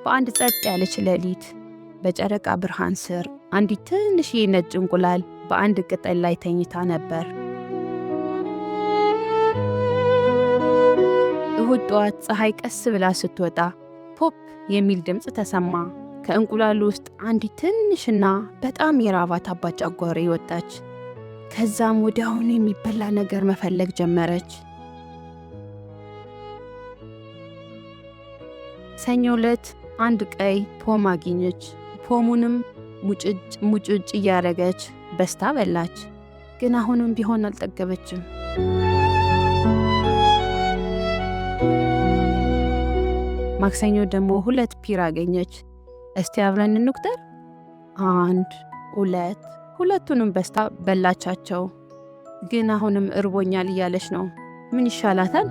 በአንድ ጸጥ ያለች ሌሊት በጨረቃ ብርሃን ስር አንዲት ትንሽዬ ነጭ እንቁላል በአንድ ቅጠል ላይ ተኝታ ነበር። እሁድ ጠዋት ፀሐይ ቀስ ብላ ስትወጣ ፖፕ የሚል ድምፅ ተሰማ። ከእንቁላሉ ውስጥ አንዲት ትንሽና በጣም የራባት አባጫጓሬ ወጣች። ከዛም ወዲያውኑ የሚበላ ነገር መፈለግ ጀመረች። ሰኞ ዕለት አንድ ቀይ ፖም አገኘች። ፖሙንም ሙጭጭ እያረገች በስታ በላች። ግን አሁንም ቢሆን አልጠገበችም። ማክሰኞ ደግሞ 2 ፒር አገኘች። እስቲ አብረን እንቁጠር። 1 2 ሁለቱንም በስታ በላቻቸው። ግን አሁንም እርቦኛል እያለች ነው። ምን ይሻላታል?